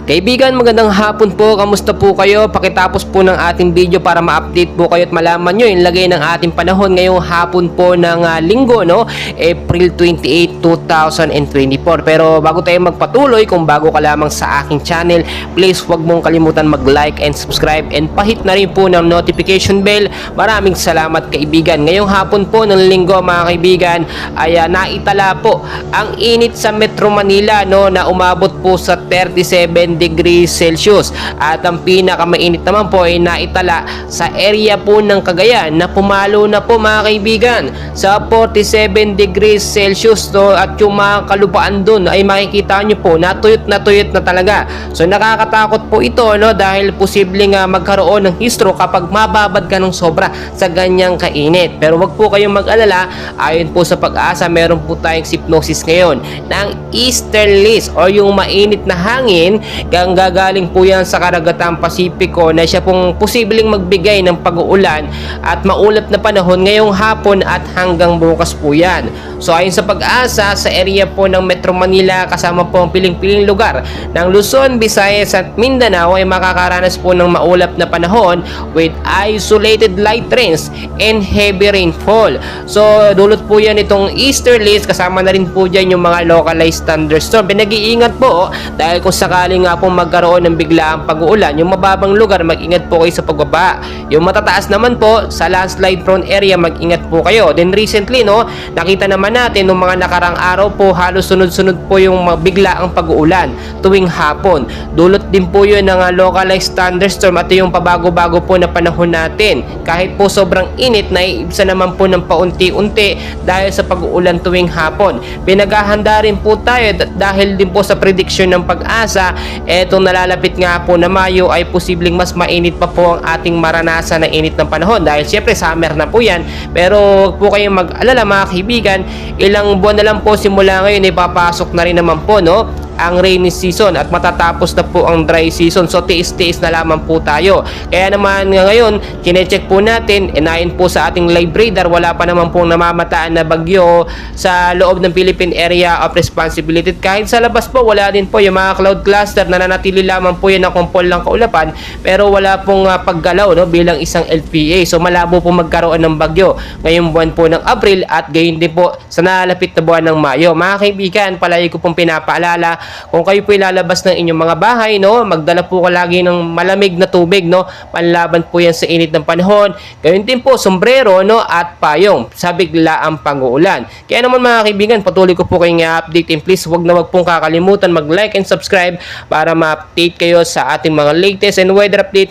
Kaibigan, magandang hapon po. Kamusta po kayo? Pakitapos po ng ating video para ma-update po kayo at malaman nyo yung lagay ng ating panahon ngayong hapon po ng linggo, no? April 28, 2024. Pero bago tayo magpatuloy, kung bago ka lamang sa aking channel, please huwag mong kalimutan mag-like and subscribe and pahit na rin po ng notification bell. Maraming salamat, kaibigan. Ngayong hapon po ng linggo, mga kaibigan, ay naitala po ang init sa Metro Manila, no, na umabot po sa 37 degrees Celsius, at ang pinakamainit naman po ay naitala sa area po ng Cagayan na pumalo na po, mga kaibigan, sa 47 degrees Celsius, no, at yung mga kalupaan dun ay makikita nyo po natuyot na talaga. So nakakatakot po ito, no, dahil posibleng magkaroon ng histro kapag mababad ka ng sobra sa ganyang kainit. Pero wag po kayong mag-alala, ayon po sa Pag-asa, meron po tayong hypnosis ngayon ng easterlies o yung mainit na hangin. Gagaling po yan sa karagatang Pasipiko na siya pong posibleng magbigay ng pag-uulan at maulap na panahon ngayong hapon at hanggang bukas po yan. So ayon sa Pag-asa, sa area po ng Metro Manila kasama po ang piling-piling lugar ng Luzon, Visayas at Mindanao ay makakaranas po ng maulap na panahon with isolated light rains and heavy rainfall. So dulot po yan itong easterlies, kasama na rin po dyan yung mga localized thunderstorm. Pinag-iingat po dahil kung sakaling nga po magkaroon ng biglaang pag-uulan, yung mababang lugar, mag-ingat po kayo sa pagbaba. Yung matataas naman po sa landslide prone area, mag-ingat po kayo. Then recently, no, nakita naman natin nung mga nakarang araw po, halos sunod-sunod po yung biglaang pag-uulan tuwing hapon. Dulot din po yun ng localized thunderstorm at yung pabago-bago po na panahon natin. Kahit po sobrang init, naiibsa naman po ng paunti-unti dahil sa pag-uulan tuwing hapon. Pinaghahanda rin po tayo dahil din po sa prediction ng Pag-asa, etong nalalapit nga po na Mayo ay posibleng mas mainit pa po ang ating maranasan na init ng panahon dahil syempre summer na po yan. Pero huwag po kayong mag-alala, mga kaibigan, ilang buwan na lang po simula ngayon ay papasok na rin naman po, no, ang rainy season at matatapos na po ang dry season. So tiis-tiis na lamang po tayo. Kaya naman ngayon, chinecheck po natin, ayon po sa ating live radar, wala pa naman pong namamataan na bagyo sa loob ng Philippine Area of Responsibility. Kahit sa labas po, wala din po yung mga cloud cluster na nanatili lamang po yan ng kumpol lang kaulapan, pero wala pong paggalaw, no, bilang isang LPA. So malabo po magkaroon ng bagyo ngayong buwan po ng Abril at gayon din po sa nalalapit na buwan ng Mayo. Mga kaibigan, palagi ko pong pinapaalala, kung kayo po ilalabas ng inyong mga bahay, no, magdala po ka lagi ng malamig na tubig, no, panlaban po yan sa init ng panahon. Gayon din po sombrero, no, at payong sa biglaang pag-uulan. Kaya naman, mga kaibigan, patuloy ko po kayong i-update, and please wag na wag pong kakalimutan mag-like and subscribe para ma-update kayo sa ating mga latest and weather update.